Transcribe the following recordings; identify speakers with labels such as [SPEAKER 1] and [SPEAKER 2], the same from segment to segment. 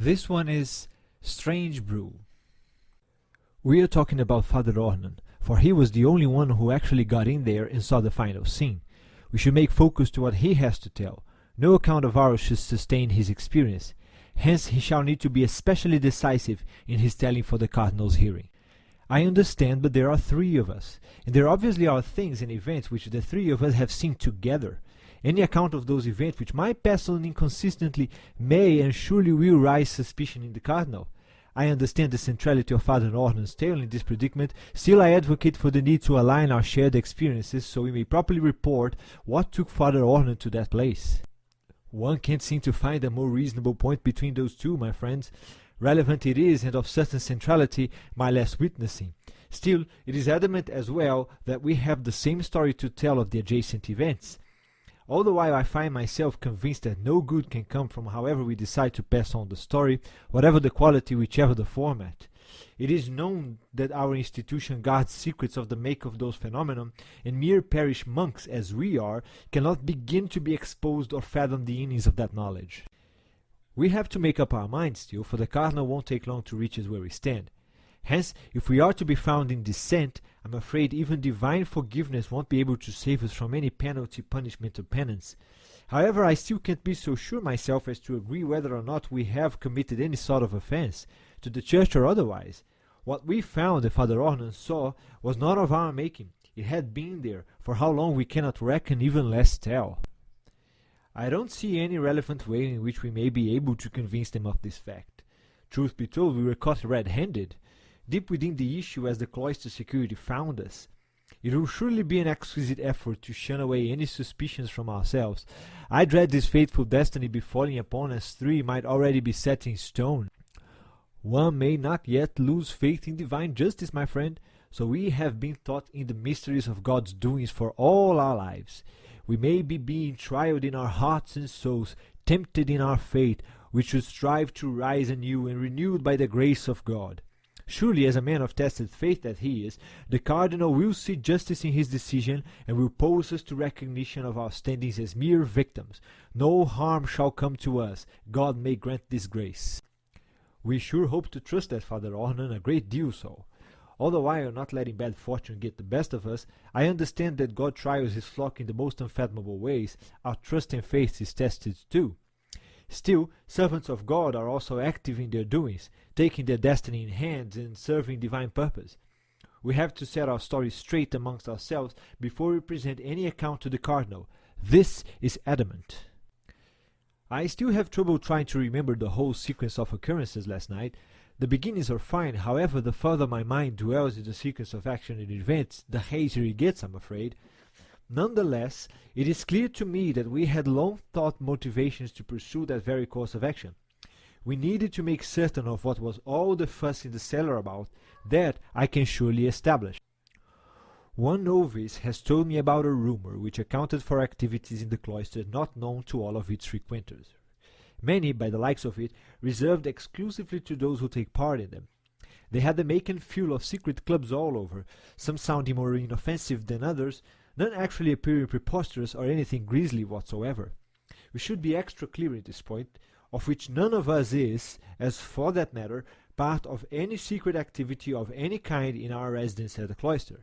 [SPEAKER 1] This one is Strange Brew. We are talking about Father Ornan, for he was the only one who actually got in there and saw the final scene. We should make focus to what he has to tell. No account of ours should sustain his experience. Hence he shall need to be especially decisive in his telling for the Cardinal's hearing. I understand, but there are three of us, and there obviously are things and events which the three of us have seen together. Any account of those events which might pass on inconsistently may and surely will raise suspicion in the Cardinal. I understand the centrality of Father Ornan's tale in this predicament, still I advocate for the need to align our shared experiences so we may properly report what took Father Ornan to that place. One can't seem to find a more reasonable point between those two, my friends. Relevant it is, and of certain centrality, my last witnessing. Still, it is adamant as well that we have the same story to tell of the adjacent events. All the while I find myself convinced that no good can come from however we decide to pass on the story, whatever the quality, whichever the format. It is known that our institution guards secrets of the make of those phenomena, and mere parish monks as we are cannot begin to be exposed or fathom the innings of that knowledge. We have to make up our minds still, for the Cardinal won't take long to reach us where we stand. Hence, if we are to be found in dissent, I'm afraid even divine forgiveness won't be able to save us from any penalty, punishment, or penance. However, I still can't be so sure myself as to agree whether or not we have committed any sort of offense, to the Church or otherwise. What we found and Father Ornan saw was not of our making. It had been there, for how long we cannot reckon, even less tell. I don't see any relevant way in which we may be able to convince them of this fact. Truth be told, we were caught red-handed. Deep within the issue as the cloister security found us. It will surely be an exquisite effort to shun away any suspicions from ourselves. I dread this fateful destiny befalling upon us three might already be set in stone. One may not yet lose faith in divine justice, my friend, so we have been taught in the mysteries of God's doings for all our lives. We may be being trialed in our hearts and souls, tempted in our faith, which should strive to rise anew and renewed by the grace of God. Surely, as a man of tested faith that he is, the Cardinal will see justice in his decision and will pose us to recognition of our standings as mere victims. No harm shall come to us. God may grant this grace. We sure hope to trust that, Father Ornan, a great deal so. All the while not letting bad fortune get the best of us, I understand that God trials his flock in the most unfathomable ways. Our trust and faith is tested too. Still, servants of God are also active in their doings, taking their destiny in hands and serving divine purpose. We have to set our story straight amongst ourselves before we present any account to the Cardinal. This is adamant. I still have trouble trying to remember the whole sequence of occurrences last night. The beginnings are fine, however, the further my mind dwells in the sequence of action and events, the hazier it gets, I'm afraid. Nonetheless, it is clear to me that we had long thought motivations to pursue that very course of action. We needed to make certain of what was all the fuss in the cellar about. That I can surely establish. One novice has told me about a rumor which accounted for activities in the cloister not known to all of its frequenters. Many, by the likes of it, reserved exclusively to those who take part in them. They had the make and feel of secret clubs all over, some sounding more inoffensive than others, none actually appearing preposterous or anything grisly whatsoever. We should be extra clear at this point, of which none of us is, as for that matter, part of any secret activity of any kind in our residence at the cloister.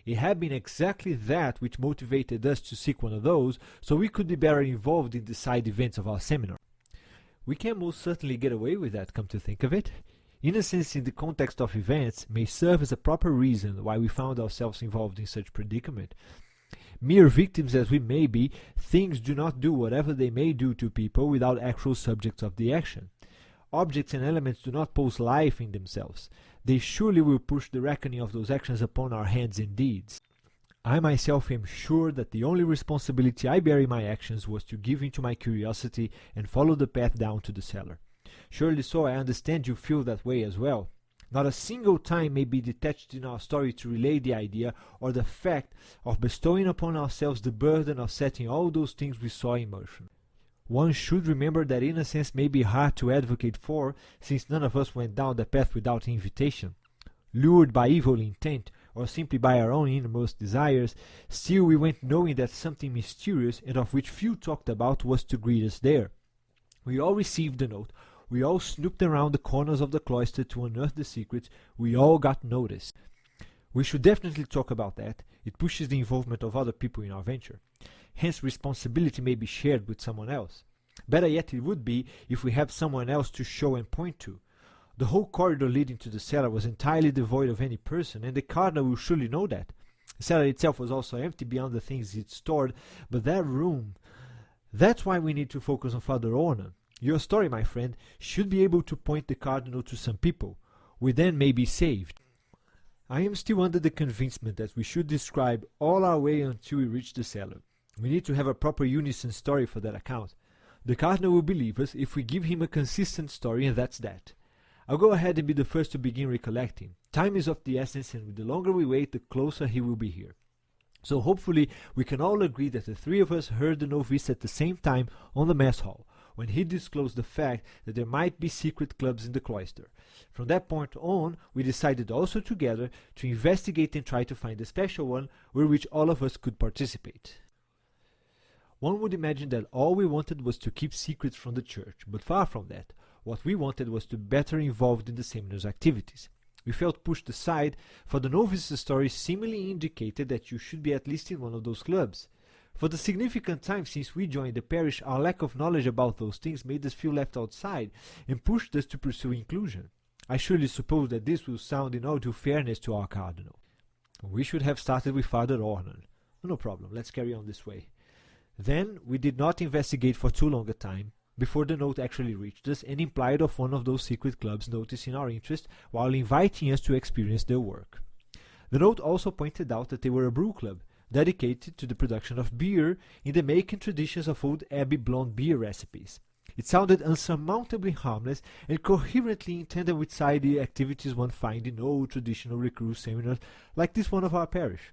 [SPEAKER 1] It had been exactly that which motivated us to seek one of those, so we could be better involved in the side events of our seminar. We can most certainly get away with that, come to think of it. Innocence in the context of events may serve as a proper reason why we found ourselves involved in such predicament. Mere victims as we may be, things do not do whatever they may do to people without actual subjects of the action. Objects and elements do not pose life in themselves. They surely will push the reckoning of those actions upon our hands and deeds. I myself am sure that the only responsibility I bear in my actions was to give in to my curiosity and follow the path down to the cellar. Surely so I understand you feel that way as well. Not a single time may be detached in our story to relay the idea or the fact of bestowing upon ourselves the burden of setting all those things we saw in motion. One should remember that innocence may be hard to advocate for, since none of us went down the path without invitation. Lured by evil intent, or simply by our own innermost desires, still we went knowing that something mysterious and of which few talked about was to greet us there. We all received the note, we all snooped around the corners of the cloister to unearth the secrets, we all got noticed. We should definitely talk about that. It pushes the involvement of other people in our venture. Hence, responsibility may be shared with someone else. Better yet, it would be if we have someone else to show and point to. The whole corridor leading to the cellar was entirely devoid of any person, and the cardinal will surely know that. The cellar itself was also empty beyond the things it stored, but that room... That's why we need to focus on Father Ornan. Your story, my friend, should be able to point the cardinal to some people. We then may be saved. I am still under the convincement that we should describe all our way until we reach the cellar. We need to have a proper unison story for that account. The cardinal will believe us if we give him a consistent story, and that's that. I'll go ahead and be the first to begin recollecting. Time is of the essence, and the longer we wait, the closer he will be here. So hopefully we can all agree that the three of us heard the novice at the same time on the mess hall, when he disclosed the fact that there might be secret clubs in the cloister. From that point on, we decided also together to investigate and try to find a special one where which all of us could participate. One would imagine that all we wanted was to keep secrets from the church, but far from that. What we wanted was to be better involved in the seminar's activities. We felt pushed aside, for the novice's story seemingly indicated that you should be at least in one of those clubs. For the significant time since we joined the parish, our lack of knowledge about those things made us feel left outside and pushed us to pursue inclusion. I surely suppose that this will sound in all due fairness to our cardinal. We should have started with Father Ornan. No problem, let's carry on this way. Then we did not investigate for too long a time before the note actually reached us and implied of one of those secret clubs noticing our interest while inviting us to experience their work. The note also pointed out that they were a brew club, dedicated to the production of beer in the making traditions of old Abbey blonde beer recipes. It sounded unsurmountably harmless and coherently in tandem with side activities one finds in old traditional recruit seminars like this one of our parish.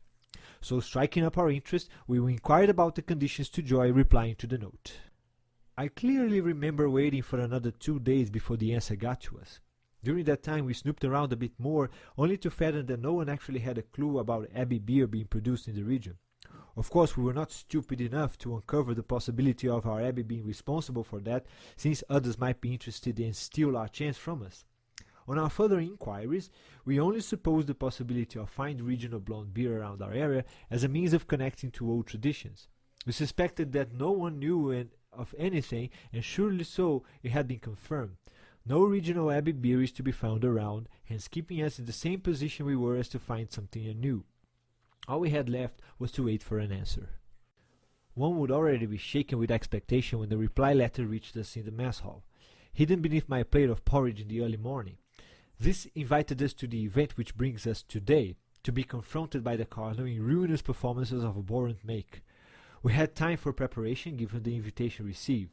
[SPEAKER 1] So, striking up our interest, we inquired about the conditions to join, replying to the note. I clearly remember waiting for another 2 days before the answer got to us. During that time we snooped around a bit more, only to fathom that no one actually had a clue about Abbey beer being produced in the region. Of course, we were not stupid enough to uncover the possibility of our Abbey being responsible for that, since others might be interested and steal our chance from us. On our further inquiries, we only supposed the possibility of finding regional blonde beer around our area as a means of connecting to old traditions. We suspected that no one knew of anything, and surely so it had been confirmed. No regional Abbey beer is to be found around, hence keeping us in the same position we were as to find something anew. All we had left was to wait for an answer. One would already be shaken with expectation when the reply letter reached us in the mess hall, hidden beneath my plate of porridge in the early morning. This invited us to the event which brings us today, to be confronted by the cardinal in ruinous performances of abhorrent make. We had time for preparation given the invitation received.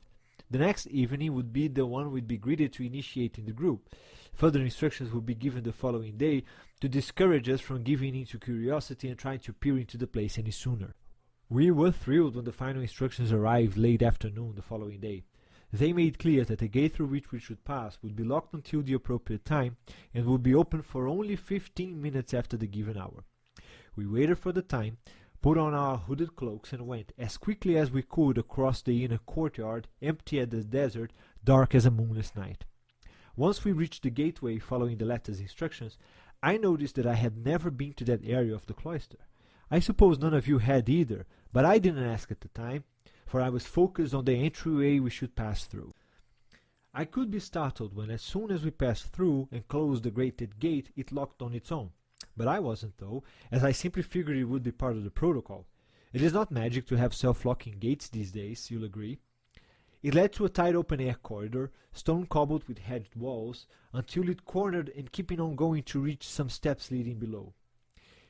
[SPEAKER 1] The next evening would be the one we'd be greeted to initiate in the group. Further instructions would be given the following day to discourage us from giving in to curiosity and trying to peer into the place any sooner. We were thrilled when the final instructions arrived late afternoon the following day. They made clear that the gate through which we should pass would be locked until the appropriate time and would be open for only 15 minutes after the given hour. We waited for the time, put on our hooded cloaks and went as quickly as we could across the inner courtyard, empty as the desert, dark as a moonless night. Once we reached the gateway following the letter's instructions, I noticed that I had never been to that area of the cloister. I suppose none of you had either, but I didn't ask at the time, for I was focused on the entryway we should pass through. I could be startled when as soon as we passed through and closed the grated gate it locked on its own. But I wasn't though, as I simply figured it would be part of the protocol. It is not magic to have self-locking gates these days, you'll agree. It led to a tight open-air corridor, stone-cobbled with hedged walls, until it cornered and keeping on going to reach some steps leading below.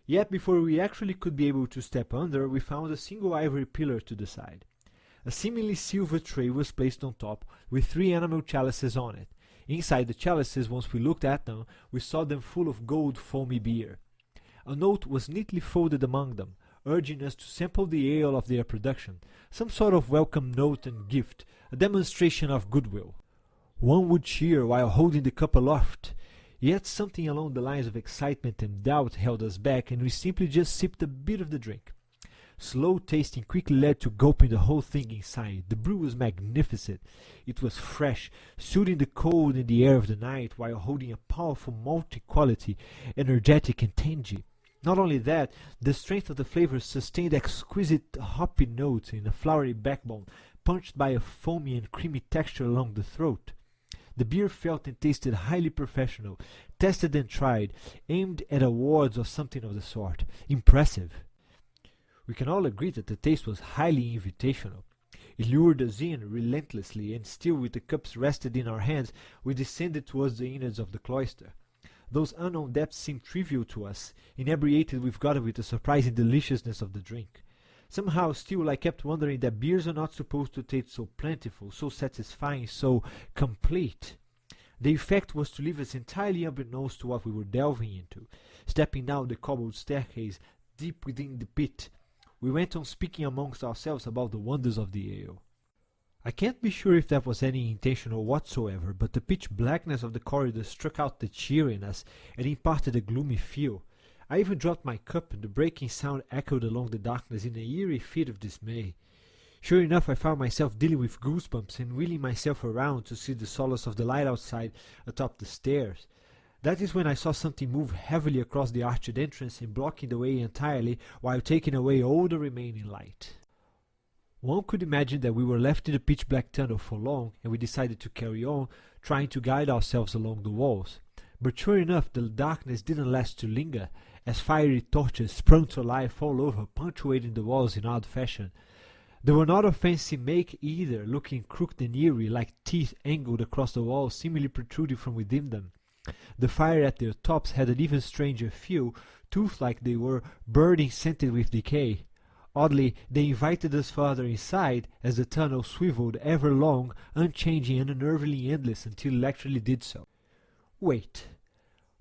[SPEAKER 1] Yet before we actually could be able to step under, we found a single ivory pillar to the side. A seemingly silver tray was placed on top, with 3 enamel chalices on it. Inside the chalices, once we looked at them, we saw them full of gold foamy beer. A note was neatly folded among them, urging us to sample the ale of their production, some sort of welcome note and gift, a demonstration of goodwill. One would cheer while holding the cup aloft, yet something along the lines of excitement and doubt held us back, and we simply just sipped a bit of the drink. Slow tasting quickly led to gulping the whole thing inside. The brew was magnificent. It was fresh, soothing the cold in the air of the night while holding a powerful malty quality, energetic and tangy. Not only that, the strength of the flavors sustained exquisite hoppy notes in a flowery backbone, punched by a foamy and creamy texture along the throat. The beer felt and tasted highly professional, tested and tried, aimed at awards or something of the sort. Impressive. We can all agree that the taste was highly invitational. It lured us in relentlessly, and still with the cups rested in our hands, we descended towards the innards of the cloister. Those unknown depths seemed trivial to us. Inebriated, we've got with the surprising deliciousness of the drink. Somehow, still, I kept wondering that beers are not supposed to taste so plentiful, so satisfying, so complete. The effect was to leave us entirely unbeknownst to what we were delving into. Stepping down the cobbled staircase, deep within the pit, we went on speaking amongst ourselves about the wonders of the ale. I can't be sure if that was any intentional whatsoever, but the pitch blackness of the corridor struck out the cheer in us and imparted a gloomy feel. I even dropped my cup, and the breaking sound echoed along the darkness in a eerie fit of dismay. Sure enough, I found myself dealing with goosebumps and wheeling myself around to see the solace of the light outside atop the stairs. That is when I saw something move heavily across the arched entrance and blocking the way entirely while taking away all the remaining light. One could imagine that we were left in the pitch-black tunnel for long, and we decided to carry on, trying to guide ourselves along the walls. But sure enough, the darkness didn't last to linger, as fiery torches sprung to life all over, punctuating the walls in odd fashion. They were not of fancy make either, looking crooked and eerie, like teeth angled across the walls, seemingly protruding from within them. The fire at their tops had an even stranger feel, tooth-like they were, burning scented with decay. Oddly, they invited us farther inside, as the tunnel swiveled, ever long, unchanging and unnervingly endless, until it actually did so. Wait.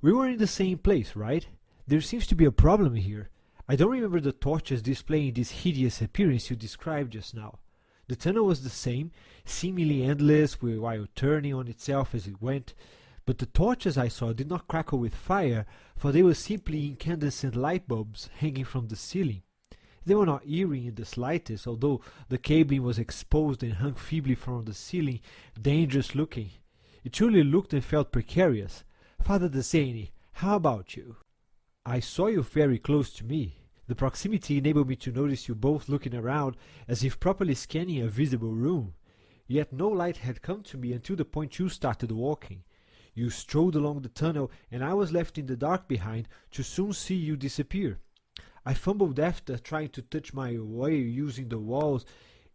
[SPEAKER 1] We were in the same place, right? There seems to be a problem here. I don't remember the torches displaying this hideous appearance you described just now. The tunnel was the same, seemingly endless, while turning on itself as it went, but the torches I saw did not crackle with fire, for they were simply incandescent light bulbs hanging from the ceiling. They were not eerie in the slightest, although the cabling was exposed and hung feebly from the ceiling, dangerous looking. It truly looked and felt precarious. Father Desainy, how about you? I saw you very close to me. The proximity enabled me to notice you both looking around as if properly scanning a visible room. Yet no light had come to me until the point you started walking. You strode along the tunnel, and I was left in the dark behind to soon see you disappear. I fumbled after, trying to touch my way using the walls.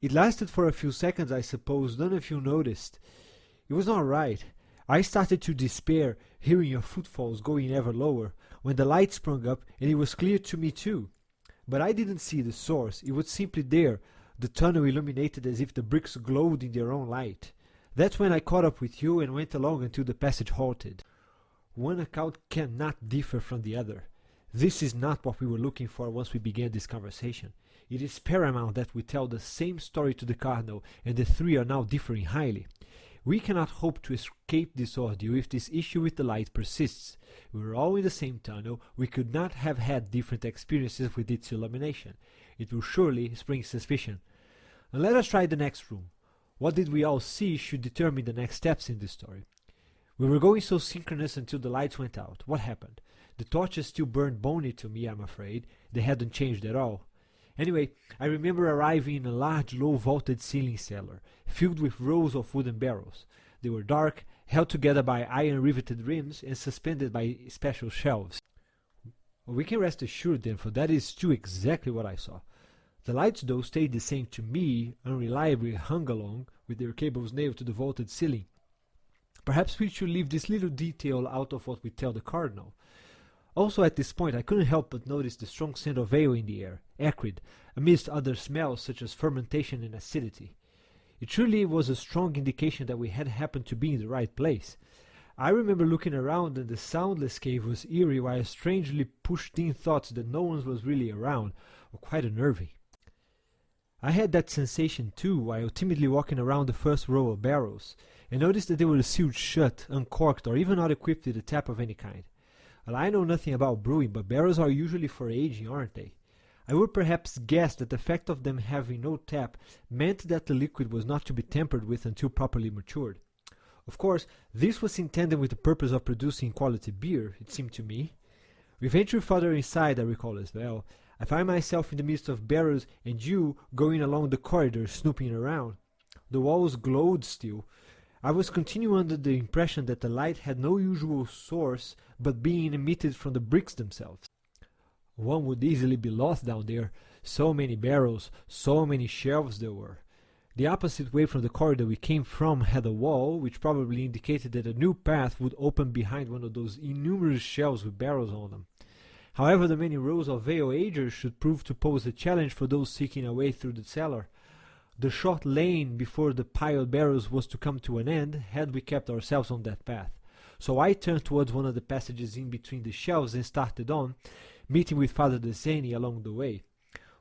[SPEAKER 1] It lasted for a few seconds, I suppose. None of you noticed. It was not right. I started to despair, hearing your footfalls going ever lower, when the light sprung up, and it was clear to me too. But I didn't see the source. It was simply there, the tunnel illuminated as if the bricks glowed in their own light. That's when I caught up with you and went along until the passage halted. One account cannot differ from the other. This is not what we were looking for once we began this conversation. It is paramount that we tell the same story to the Cardinal, and the three are now differing highly. We cannot hope to escape this ordeal if this issue with the light persists. We were all in the same tunnel. We could not have had different experiences with its illumination. It will surely spring suspicion. And let us try the next room. What did we all see should determine the next steps in this story. We were going so synchronous until the lights went out. What happened? The torches still burned bony to me, I'm afraid. They hadn't changed at all. Anyway, I remember arriving in a large, low-vaulted ceiling cellar, filled with rows of wooden barrels. They were dark, held together by iron-riveted rims, and suspended by special shelves. We can rest assured, then, for that is still exactly what I saw. The lights, though, stayed the same to me, unreliably hung along, with their cables nailed to the vaulted ceiling. Perhaps we should leave this little detail out of what we tell the Cardinal. Also at this point I couldn't help but notice the strong scent of ale in the air, acrid, amidst other smells such as fermentation and acidity. It truly was a strong indication that we had happened to be in the right place. I remember looking around, and the soundless cave was eerie, while strangely pushed-in thoughts that no one was really around were quite unnerving. I had that sensation too while timidly walking around the first row of barrels, and noticed that they were sealed shut, uncorked, or even not equipped with a tap of any kind. Well, I know nothing about brewing, but barrels are usually for aging, aren't they? I would perhaps guess that the fact of them having no tap meant that the liquid was not to be tampered with until properly matured. Of course, this was intended with the purpose of producing quality beer, it seemed to me. We ventured further inside, I recall as well. I find myself in the midst of barrels and you going along the corridor snooping around. The walls glowed still. I was continuing under the impression that the light had no usual source but being emitted from the bricks themselves. One would easily be lost down there, so many barrels, so many shelves there were. The opposite way from the corridor we came from had a wall, which probably indicated that a new path would open behind one of those innumerable shelves with barrels on them. However, the many rows of ale-agers should prove to pose a challenge for those seeking a way through the cellar. The short lane before the piled barrels was to come to an end, had we kept ourselves on that path. So I turned towards one of the passages in between the shelves and started on, meeting with Father Deseni along the way.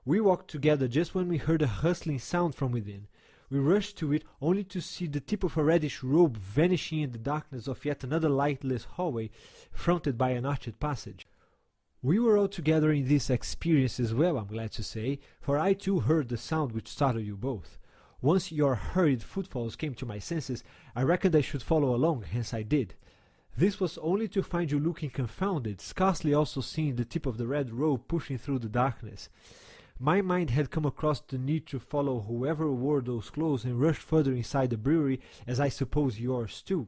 [SPEAKER 1] We walked together just when we heard a hustling sound from within. We rushed to it only to see the tip of a reddish robe vanishing in the darkness of yet another lightless hallway, fronted by an arched passage. We were all together in this experience as well, I'm glad to say, for I too heard the sound which startled you both. Once your hurried footfalls came to my senses, I reckoned I should follow along, hence I did. This was only to find you looking confounded, scarcely also seeing the tip of the red robe pushing through the darkness. My mind had come across the need to follow whoever wore those clothes and rush further inside the brewery, as I suppose yours too.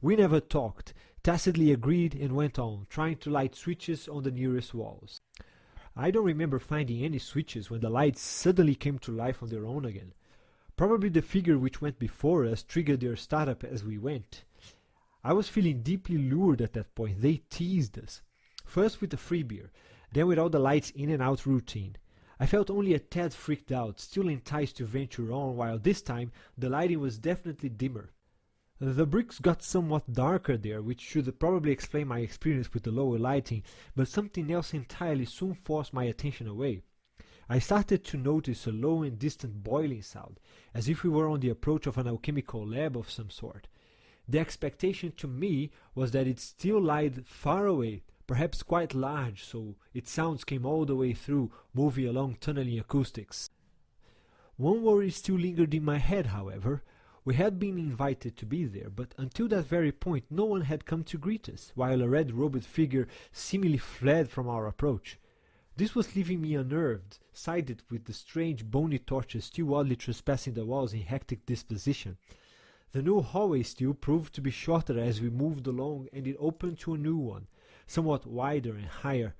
[SPEAKER 1] We never talked, tacitly agreed and went on, trying to light switches on the nearest walls. I don't remember finding any switches when the lights suddenly came to life on their own again. Probably the figure which went before us triggered their startup as we went. I was feeling deeply lured at that point. They teased us. First with the free beer, then with all the lights in and out routine. I felt only a tad freaked out, still enticed to venture on, while this time the lighting was definitely dimmer. The bricks got somewhat darker there, which should probably explain my experience with the lower lighting, but something else entirely soon forced my attention away. I started to notice a low and distant boiling sound, as if we were on the approach of an alchemical lab of some sort. The expectation to me was that it still lied far away, perhaps quite large, so its sounds came all the way through, moving along tunneling acoustics. One worry still lingered in my head, however. We had been invited to be there, but until that very point no one had come to greet us, while a red-robed figure seemingly fled from our approach. This was leaving me unnerved, sided with the strange bony torches still oddly trespassing the walls in hectic disposition. The new hallway still proved to be shorter as we moved along, and it opened to a new one, somewhat wider and higher.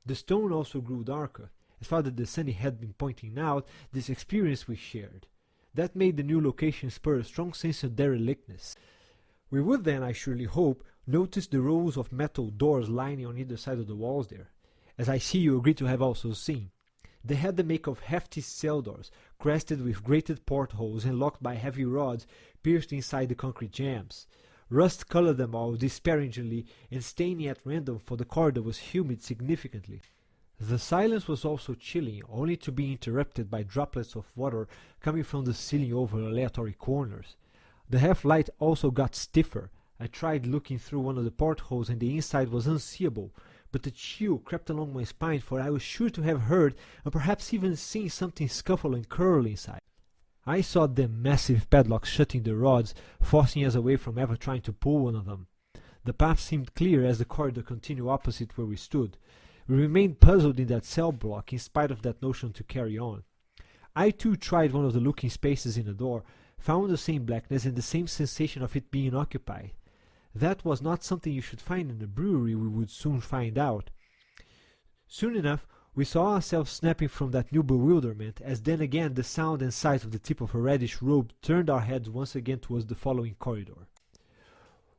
[SPEAKER 1] The stone also grew darker. As Father Deseni had been pointing out, this experience we shared. That made the new location spur a strong sense of derelictness. We would then, I surely hope, notice the rows of metal doors lining on either side of the walls there, as I see you agree to have also seen. They had the make of hefty cell doors, crested with grated portholes and locked by heavy rods pierced inside the concrete jambs. Rust colored them all disparagingly, and staining at random, for the corridor was humid significantly. The silence was also chilling, only to be interrupted by droplets of water coming from the ceiling over aleatory corners. The half-light also got stiffer. I tried looking through one of the portholes, and the inside was unseeable, but a chill crept along my spine, for I was sure to have heard, and perhaps even seen, something scuffle and curl inside. I saw the massive padlocks shutting the rods, forcing us away from ever trying to pull one of them. The path seemed clear as the corridor continued opposite where we stood. We remained puzzled in that cell block, in spite of that notion to carry on. I too tried one of the looking spaces in the door, found the same blackness and the same sensation of it being occupied. That was not something you should find in a brewery, we would soon find out. Soon enough, we saw ourselves snapping from that new bewilderment, as then again the sound and sight of the tip of a reddish robe turned our heads once again towards the following corridor.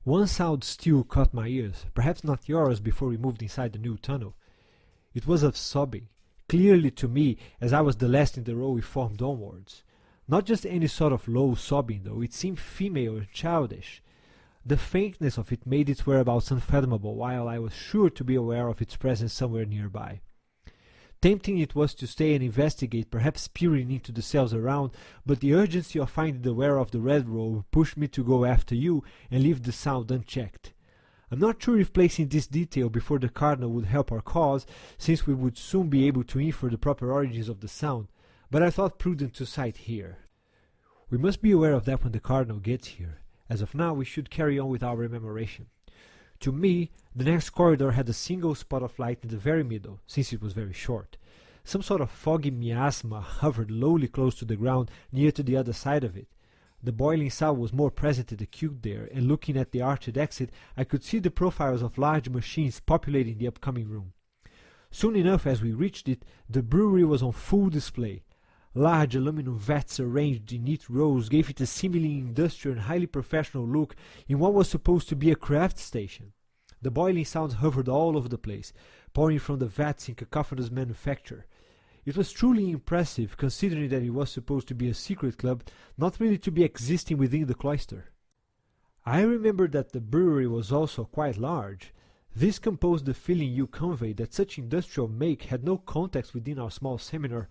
[SPEAKER 1] One sound still caught my ears, perhaps not yours before we moved inside the new tunnel. It was of sobbing, clearly to me, as I was the last in the row we formed onwards. Not just any sort of low sobbing, though, it seemed female and childish. The faintness of it made its whereabouts unfathomable, while I was sure to be aware of its presence somewhere nearby. Tempting it was to stay and investigate, perhaps peering into the cells around, but the urgency of finding the wearer of the red robe pushed me to go after you and leave the sound unchecked. I'm not sure if placing this detail before the cardinal would help our cause, since we would soon be able to infer the proper origins of the sound, but I thought prudent to cite here. We must be aware of that when the cardinal gets here. As of now, we should carry on with our rememoration. To me, the next corridor had a single spot of light in the very middle, since it was very short. Some sort of foggy miasma hovered lowly close to the ground near to the other side of it. The boiling sound was more present and acute there, and looking at the arched exit, I could see the profiles of large machines populating the upcoming room. Soon enough, as we reached it, the brewery was on full display. Large aluminum vats arranged in neat rows gave it a seemingly industrial and highly professional look in what was supposed to be a craft station. The boiling sounds hovered all over the place, pouring from the vats in cacophonous manufacture. It was truly impressive, considering that it was supposed to be a secret club, not really to be existing within the cloister. I remember that the brewery was also quite large. This composed the feeling you conveyed that such industrial make had no context within our small seminar.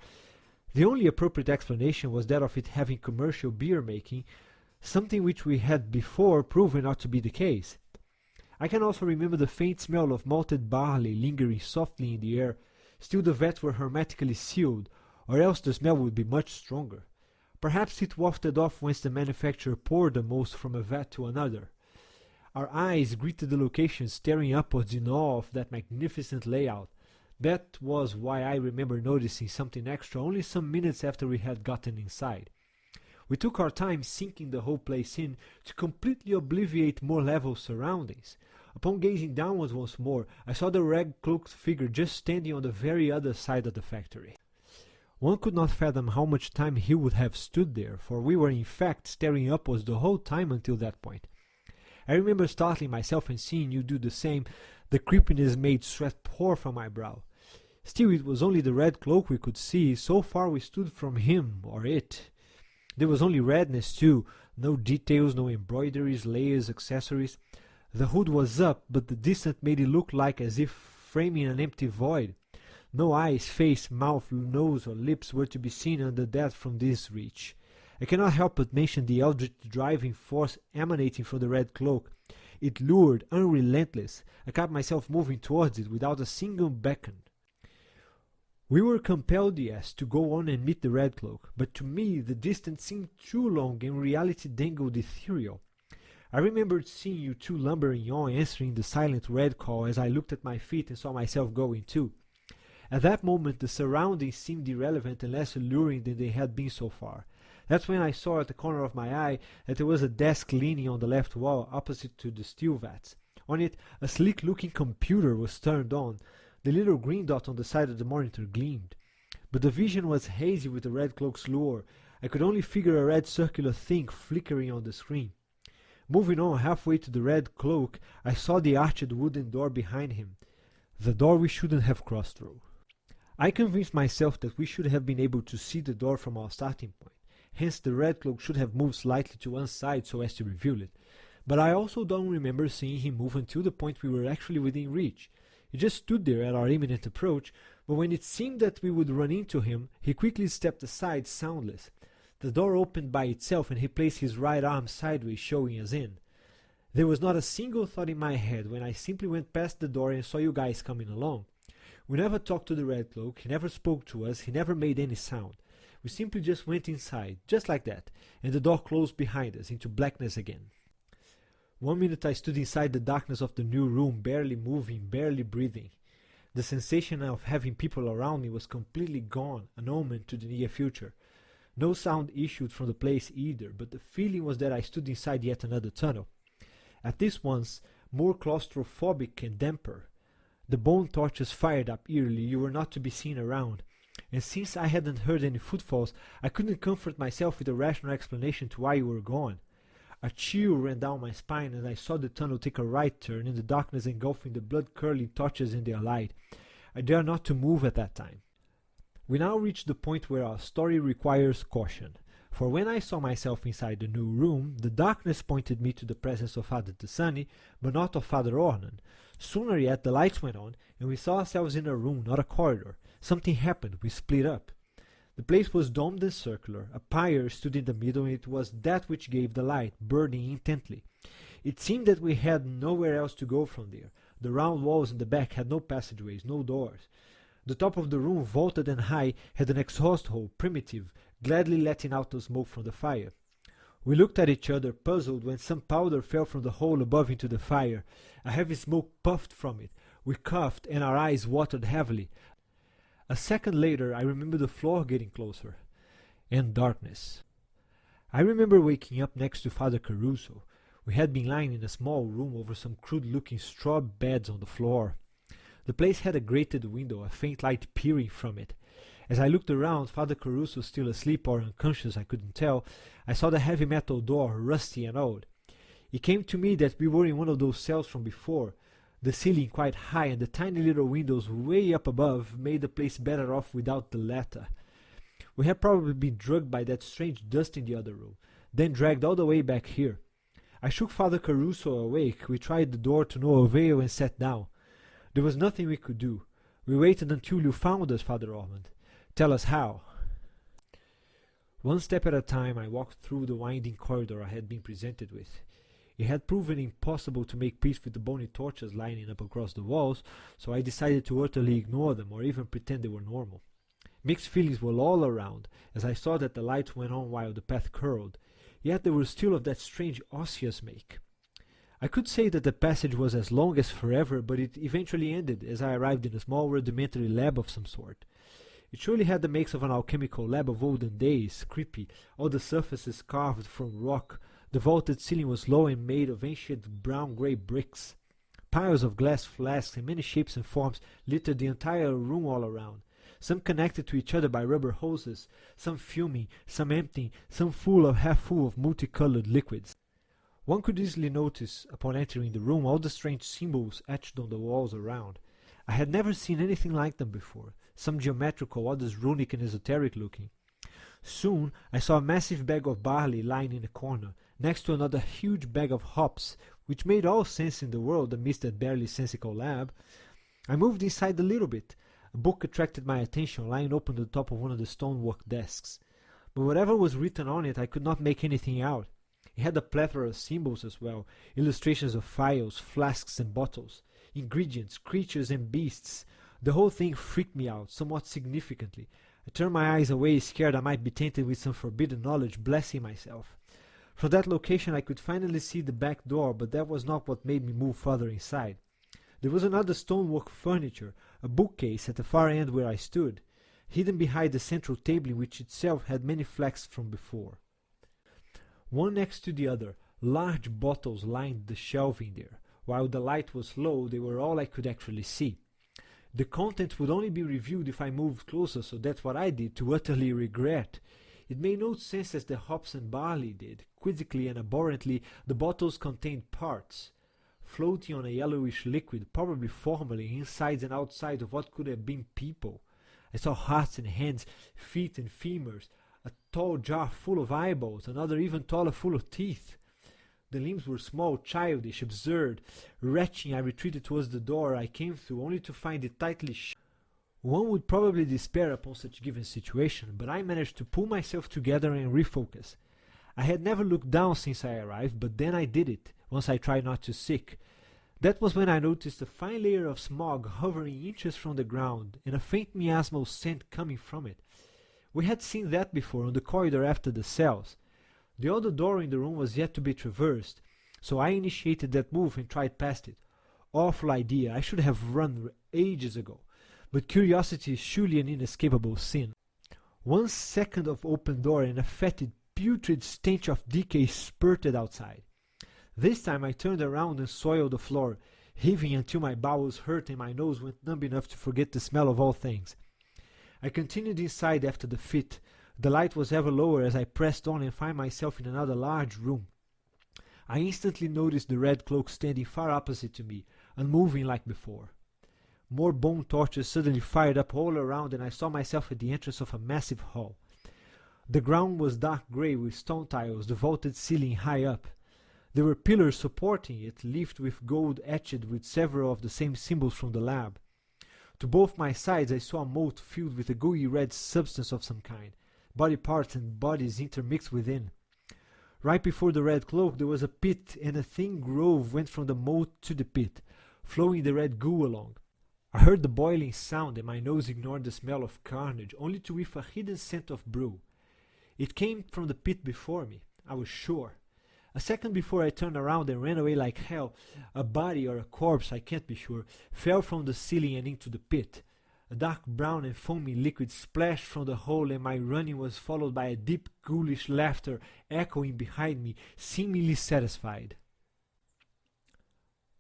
[SPEAKER 1] The only appropriate explanation was that of it having commercial beer making, something which we had before proven not to be the case. I can also remember the faint smell of malted barley lingering softly in the air. Still the vats were hermetically sealed, or else the smell would be much stronger. Perhaps it wafted off whence the manufacturer poured the most from a vat to another. Our eyes greeted the location, staring upwards in awe of that magnificent layout. That was why I remember noticing something extra only some minutes after we had gotten inside. We took our time sinking the whole place in to completely obviate more level surroundings. Upon gazing downwards once more, I saw the red-cloaked figure just standing on the very other side of the factory. One could not fathom how much time he would have stood there, for we were in fact staring upwards the whole time until that point. I remember startling myself and seeing you do the same. The creepiness made sweat pour from my brow. Still, it was only the red cloak we could see. So far we stood from him, or it. There was only redness too, no details, no embroideries, layers, accessories. The hood was up, but the distance made it look like as if framing an empty void. No eyes, face, mouth, nose, or lips were to be seen under that from this reach. I cannot help but mention the eldritch driving force emanating from the red cloak. It lured, unrelentless. I caught myself moving towards it without a single beckon. We were compelled, yes, to go on and meet the red cloak, but to me the distance seemed too long and reality dangled ethereal. I remembered seeing you two lumbering on, answering the silent red call as I looked at my feet and saw myself going too. At that moment the surroundings seemed irrelevant and less alluring than they had been so far. That's when I saw at the corner of my eye that there was a desk leaning on the left wall opposite to the steel vats. On it a sleek-looking computer was turned on. The little green dot on the side of the monitor gleamed. But the vision was hazy with the red cloak's lure. I could only figure a red circular thing flickering on the screen. Moving on halfway to the red cloak, I saw the arched wooden door behind him. The door we shouldn't have crossed through. I convinced myself that we should have been able to see the door from our starting point. Hence the red cloak should have moved slightly to one side so as to reveal it. But I also don't remember seeing him move until the point we were actually within reach. He just stood there at our imminent approach, but when it seemed that we would run into him, he quickly stepped aside, soundless. The door opened by itself and he placed his right arm sideways, showing us in. There was not a single thought in my head when I simply went past the door and saw you guys coming along. We never talked to the red cloak, he never spoke to us, he never made any sound. We simply just went inside, just like that, and the door closed behind us into blackness again. 1 minute I stood inside the darkness of the new room, barely moving, barely breathing. The sensation of having people around me was completely gone, an omen to the near future. No sound issued from the place either, but the feeling was that I stood inside yet another tunnel. At this once, more claustrophobic and damper. The bone torches fired up eerily, you were not to be seen around. And since I hadn't heard any footfalls, I couldn't comfort myself with a rational explanation to why you were gone. A chill ran down my spine as I saw the tunnel take a right turn in the darkness engulfing the blood-curdling torches in their light. I dared not to move at that time. We now reached the point where our story requires caution, for when I saw myself inside the new room, the darkness pointed me to the presence of Father Tessani, but not of Father Ornan. Sooner yet the lights went on, and we saw ourselves in a room, not a corridor. Something happened, we split up. The place was domed and circular. A pyre stood in the middle, and it was that which gave the light, burning intently. It seemed that we had nowhere else to go from there. The round walls in the back had no passageways, no doors. The top of the room, vaulted and high, had an exhaust hole, primitive, gladly letting out the smoke from the fire. We looked at each other, puzzled, when some powder fell from the hole above into the fire. A heavy smoke puffed from it. We coughed, and our eyes watered heavily. A second later, I remember the floor getting closer. And darkness. I remember waking up next to Father Caruso. We had been lying in a small room over some crude-looking straw beds on the floor. The place had a grated window, a faint light peering from it. As I looked around, Father Caruso still asleep or unconscious, I couldn't tell, I saw the heavy metal door, rusty and old. It came to me that we were in one of those cells from before. The ceiling quite high and the tiny little windows way up above made the place better off without the latter. We had probably been drugged by that strange dust in the other room, then dragged all the way back here. I shook Father Caruso awake. We tried the door to no avail and sat down. There was nothing we could do. We waited until you found us, Father Ormond. Tell us how. One step at a time, I walked through the winding corridor I had been presented with. It had proven impossible to make peace with the bony torches lining up across the walls, so I decided to utterly ignore them or even pretend they were normal. Mixed feelings were all around, as I saw that the lights went on while the path curled, yet they were still of that strange osseous make. I could say that the passage was as long as forever, but it eventually ended as I arrived in a small rudimentary lab of some sort. It surely had the makes of an alchemical lab of olden days, creepy, all the surfaces carved from rock. The vaulted ceiling was low and made of ancient brown-grey bricks. Piles of glass flasks in many shapes and forms littered the entire room all around, some connected to each other by rubber hoses, some fuming, some empty, some half full of multicolored liquids. One could easily notice, upon entering the room, all the strange symbols etched on the walls around. I had never seen anything like them before, some geometrical, others runic and esoteric looking. Soon I saw a massive bag of barley lying in a corner, next to another huge bag of hops, which made all sense in the world amidst that barely sensical lab. I moved inside a little bit. A book attracted my attention, lying open on the top of one of the stonework desks. But whatever was written on it, I could not make anything out. It had a plethora of symbols as well, illustrations of phials, flasks and bottles, ingredients, creatures and beasts. The whole thing freaked me out, somewhat significantly. I turned my eyes away, scared I might be tainted with some forbidden knowledge, blessing myself. From that location I could finally see the back door, but that was not what made me move further inside. There was another stonework furniture, a bookcase at the far end where I stood, hidden behind the central table which itself had many flags from before. One next to the other, large bottles lined the shelving there. While the light was low, they were all I could actually see. The contents would only be revealed if I moved closer, so that's what I did, to utterly regret. It made no sense as the hops and barley did. Quizzically and abhorrently, the bottles contained parts, floating on a yellowish liquid, probably formerly insides and outsides of what could have been people. I saw hearts and hands, feet and femurs, a tall jar full of eyeballs, another even taller full of teeth. The limbs were small, childish, absurd. Retching, I retreated towards the door I came through, only to find it tightly shut. One would probably despair upon such given situation, but I managed to pull myself together and refocus. I had never looked down since I arrived, but then I did it, once I tried not to sick. That was when I noticed a fine layer of smog hovering inches from the ground, and a faint miasmal scent coming from it. We had seen that before on the corridor after the cells. The other door in the room was yet to be traversed, so I initiated that move and tried past it. Awful idea, I should have run ages ago, but curiosity is surely an inescapable sin. 1 second of open door and a fetid, putrid stench of decay spurted outside. This time I turned around and soiled the floor, heaving until my bowels hurt and my nose went numb enough to forget the smell of all things. I continued inside after the fit. The light was ever lower as I pressed on and found myself in another large room. I instantly noticed the red cloak standing far opposite to me, unmoving like before. More bone torches suddenly fired up all around, and I saw myself at the entrance of a massive hall. The ground was dark grey with stone tiles, the vaulted ceiling high up. There were pillars supporting it, leafed with gold etched with several of the same symbols from the lab. To both my sides I saw a moat filled with a gooey red substance of some kind, body parts and bodies intermixed within. Right before the red cloak there was a pit, and a thin grove went from the moat to the pit, flowing the red goo along. I heard the boiling sound, and my nose ignored the smell of carnage, only to whiff a hidden scent of brew. It came from the pit before me, I was sure. A second before I turned around and ran away like hell, a body or a corpse, I can't be sure, fell from the ceiling and into the pit. A dark brown and foamy liquid splashed from the hole, and my running was followed by a deep, ghoulish laughter echoing behind me, seemingly satisfied.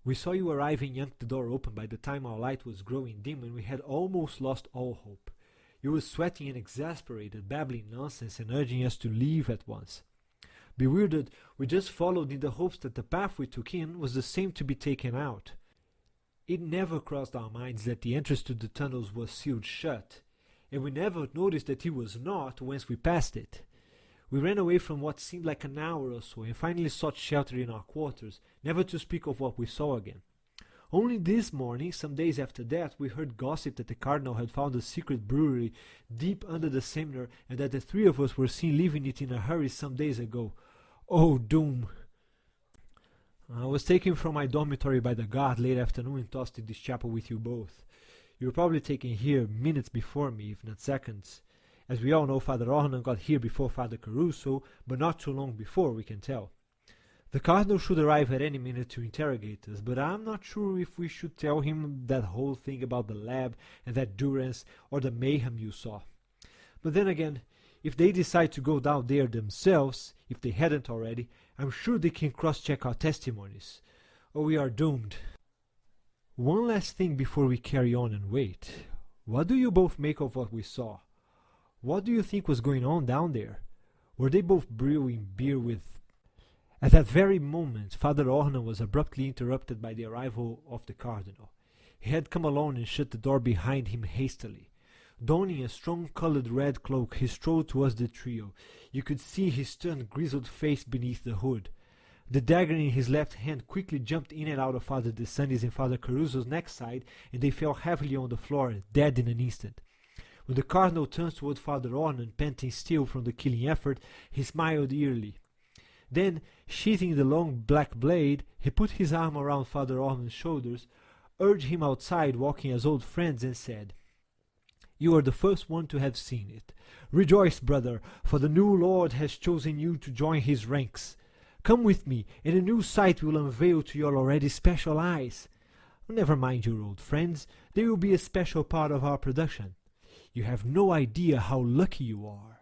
[SPEAKER 1] We saw you arrive and yanked the door open by the time our light was growing dim, and we had almost lost all hope. You were sweating and exasperated, babbling nonsense and urging us to leave at once. Bewildered, we just followed in the hopes that the path we took in was the same to be taken out. It never crossed our minds that the entrance to the tunnels was sealed shut, and we never noticed that it was not once we passed it. We ran away from what seemed like an hour or so and finally sought shelter in our quarters, never to speak of what we saw again. Only this morning, some days after that, we heard gossip that the Cardinal had found a secret brewery deep under the seminar, and that the three of us were seen leaving it in a hurry some days ago. Oh, doom! I was taken from my dormitory by the guard late afternoon and tossed in this chapel with you both. You were probably taken here minutes before me, if not seconds. As we all know, Father Ornan got here before Father Caruso, but not too long before, we can tell. The Cardinal should arrive at any minute to interrogate us, but I'm not sure if we should tell him that whole thing about the lab and that durance or the mayhem you saw. But then again, if they decide to go down there themselves, if they hadn't already, I'm sure they can cross-check our testimonies. Or we are doomed. One last thing before we carry on and wait. What do you both make of what we saw? What do you think was going on down there? Were they both brewing beer with... At that very moment, Father Ornan was abruptly interrupted by the arrival of the Cardinal. He had come alone and shut the door behind him hastily. Donning a strong-colored red cloak, he strode towards the trio. You could see his stern, grizzled face beneath the hood. The dagger in his left hand quickly jumped in and out of Father De Sandi's and Father Caruso's neckside, and they fell heavily on the floor, dead in an instant. When the Cardinal turned toward Father Ornan, panting still from the killing effort, he smiled eerily. Then, sheathing the long black blade, he put his arm around Father Ornan's shoulders, urged him outside, walking as old friends, and said, "You are the first one to have seen it. Rejoice, brother, for the new Lord has chosen you to join his ranks. Come with me, and a new sight will unveil to your already special eyes. Never mind your old friends, they will be a special part of our production. You have no idea how lucky you are."